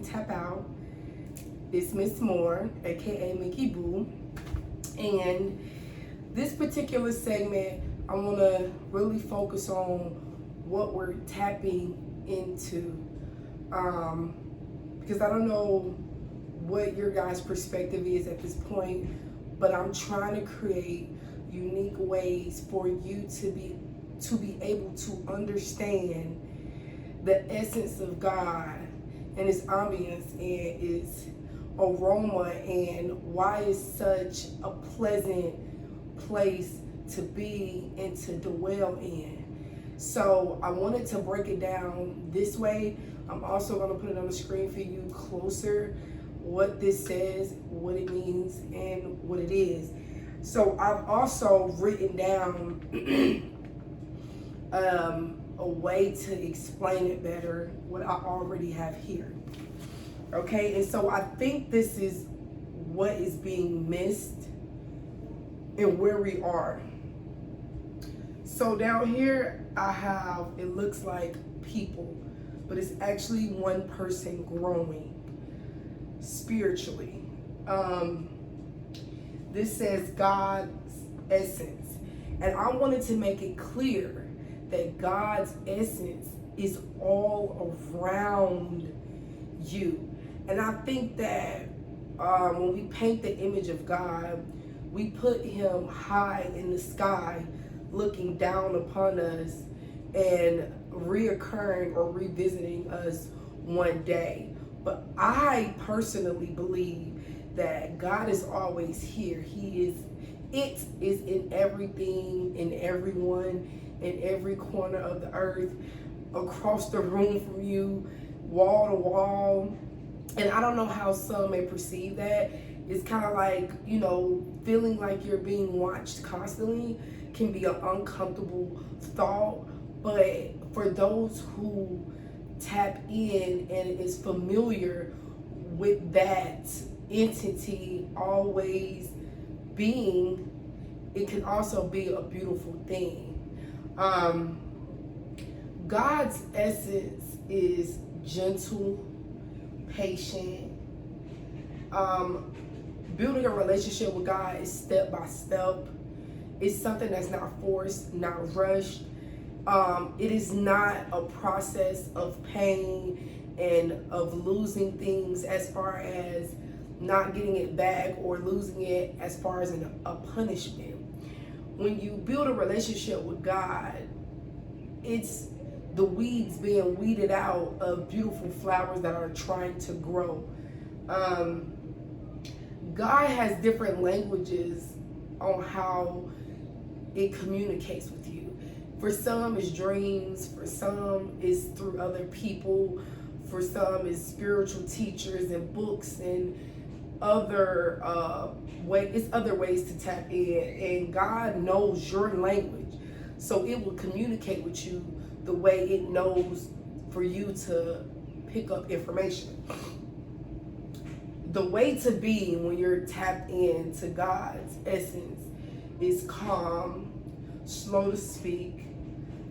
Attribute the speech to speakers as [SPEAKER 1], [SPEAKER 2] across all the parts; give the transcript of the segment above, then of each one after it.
[SPEAKER 1] Tap Out. It's Miss Moore, aka Mickey Boo. And this particular segment, I want to really focus on what we're tapping into. Because I don't know what your guys' perspective is at this point, but I'm trying to create unique ways for you to be able to understand the essence of God and His ambience and His aroma and why it's such a pleasant place to be and to dwell in. So I wanted to break it down this way. I'm also going to put it on the screen for you closer, what this says, what it means, and what it is. So I've also written down a way to explain it better, what I already have here. Okay, and so I think this is what is being missed and where we are. So down here I have, it looks like people, but it's actually one person growing spiritually. This says God's essence. And I wanted to make it clear that God's essence is all around you. And I think that when we paint the image of God, we put Him high in the sky, looking down upon us and reoccurring or revisiting us one day. But I personally believe that God is always here. It is in everything, in everyone, in every corner of the earth, across the room from you, wall to wall. And I don't know how some may perceive that. It's kind of like, feeling like you're being watched constantly can be an uncomfortable thought. But for those who tap in and is familiar with that entity always being, it can also be a beautiful thing. God's essence is gentle, patient. Building a relationship with God is step by step. It's something that's not forced, not rushed. It is not a process of pain and of losing things as far as not getting it back or losing it as far as a punishment. When you build a relationship with God, it's the weeds being weeded out of beautiful flowers that are trying to grow. God has different languages on how it communicates with you. For some, it's dreams. For some, it's through other people. For some, it's spiritual teachers and books and other ways to tap in. And God knows your language, so it will communicate with you the way it knows for you to pick up information. The way to be when you're tapped into God's essence is calm, slow to speak,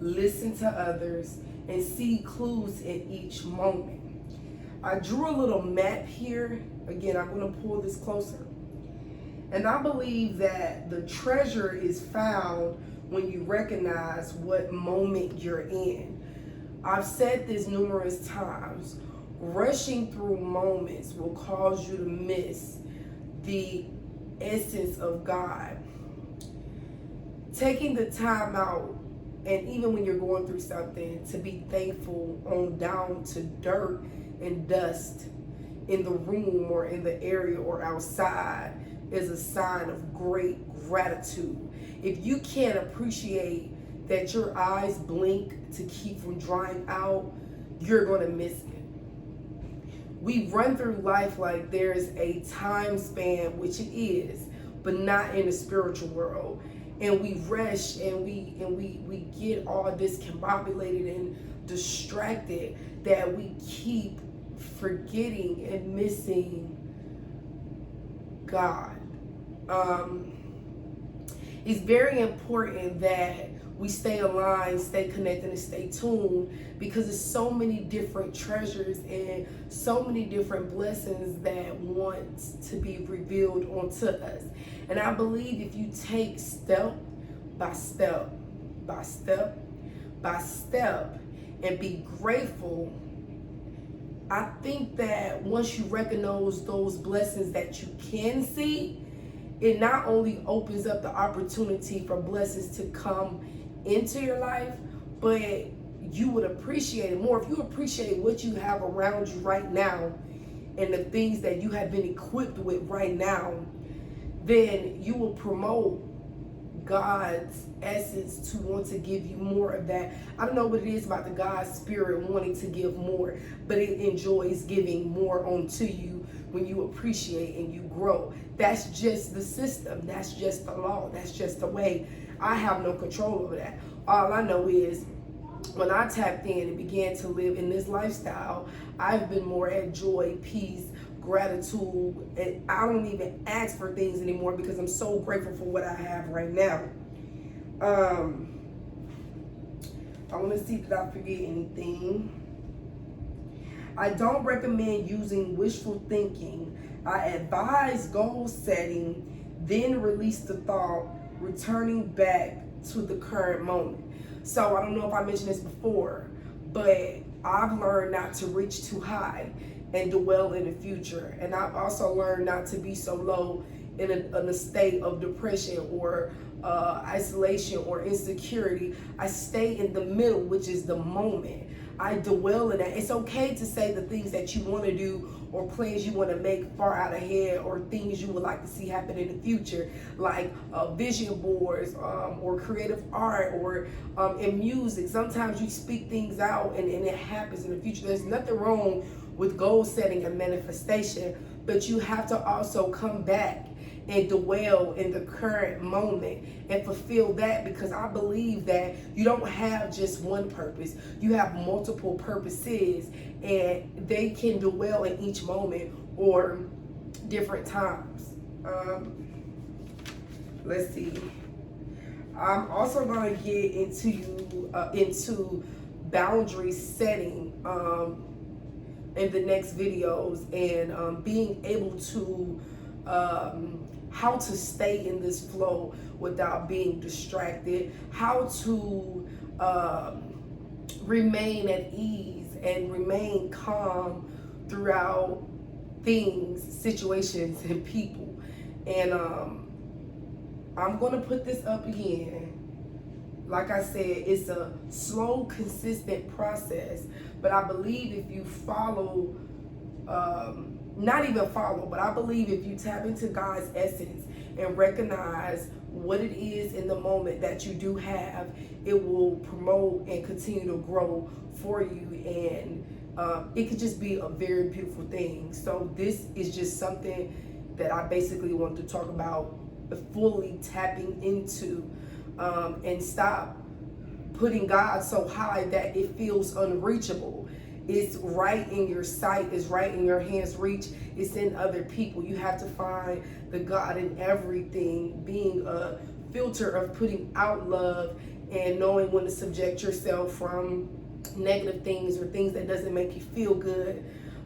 [SPEAKER 1] listen to others, and see clues in each moment. I drew a little map here. Again, I'm going to pull this closer. And I believe that the treasure is found when you recognize what moment you're in. I've said this numerous times. Rushing through moments will cause you to miss the essence of God. Taking the time out, and even when you're going through something, to be thankful on down to dirt and dust in the room or in the area or outside is a sign of great gratitude. If you can't appreciate that your eyes blink to keep from drying out, you're going to miss it. We run through life like there's a time span, which it is, but not in the spiritual world. And we rush and we get all discombobulated and distracted that we keep forgetting and missing God. It's very important that we stay aligned, stay connected, and stay tuned, because there's so many different treasures and so many different blessings that want to be revealed onto us. And I believe if you take step by step by step by step and be grateful, I think that once you recognize those blessings that you can see, it not only opens up the opportunity for blessings to come into your life, but you would appreciate it more. If you appreciate what you have around you right now and the things that you have been equipped with right now, then you will promote God's essence to want to give you more of that. I don't know what it is about the God spirit wanting to give more, but it enjoys giving more onto you when you appreciate and you grow. That's just the system. That's just the law. That's just the way. I have no control over that. All I know is when I tapped in and began to live in this lifestyle, I've been more at joy, peace, gratitude, and I don't even ask for things anymore because I'm so grateful for what I have right now. I want to see if I forget anything. I don't recommend using wishful thinking. I advise goal setting, then release the thought, returning back to the current moment. So I don't know if I mentioned this before, but I've learned not to reach too high and dwell in the future. And I've also learned not to be so low in a state of depression or isolation or insecurity. I stay in the middle, which is the moment. I dwell in that. It's okay to say the things that you want to do or plans you want to make far out ahead, or things you would like to see happen in the future, like vision boards or creative art or in music. Sometimes you speak things out and it happens in the future. There's nothing wrong with goal setting and manifestation, but you have to also come back and dwell in the current moment and fulfill that, because I believe that you don't have just one purpose. You have multiple purposes, and they can dwell in each moment or different times. Let's see. I'm also going to get into boundary setting in the next videos, and being able to how to stay in this flow without being distracted, how to remain at ease and remain calm throughout things, situations, and people. And I'm gonna put this up again. Like I said, it's a slow, consistent process, but I believe if you follow, not even follow, but I believe if you tap into God's essence and recognize what it is in the moment that you do have, it will promote and continue to grow for you, and it could just be a very beautiful thing. So this is just something that I basically want to talk about, fully tapping into, and stop putting God so high that it feels unreachable. It's right in your sight, it's right in your hands reach, it's in other people. You have to find the God in everything, being a filter of putting out love and knowing when to subject yourself from negative things or things that doesn't make you feel good.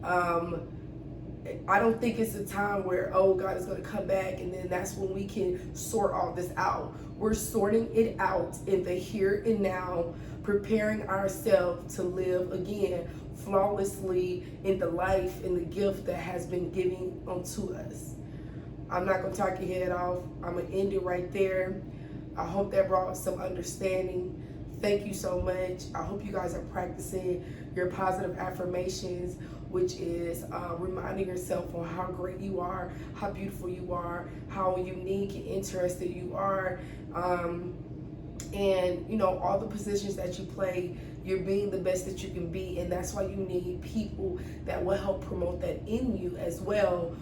[SPEAKER 1] I don't think it's a time where, oh, God is going to come back and then that's when we can sort all this out. We're sorting it out in the here and now, preparing ourselves to live again flawlessly in the life and the gift that has been given unto us. I'm not going to talk your head off. I'm going to end it right there. I hope that brought some understanding. Thank you so much. I hope you guys are practicing your positive affirmations, which is reminding yourself on how great you are, how beautiful you are, how unique and interested you are. And you know, all the positions that you play, you're being the best that you can be, and that's why you need people that will help promote that in you as well,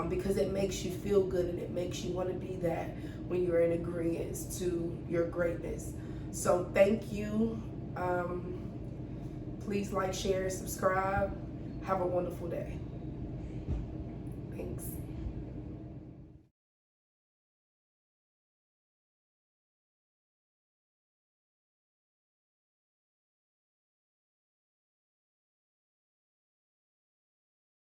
[SPEAKER 1] because it makes you feel good and it makes you want to be that when you're in agreement to your greatness. So thank you. Please like, share, subscribe. Have a wonderful day.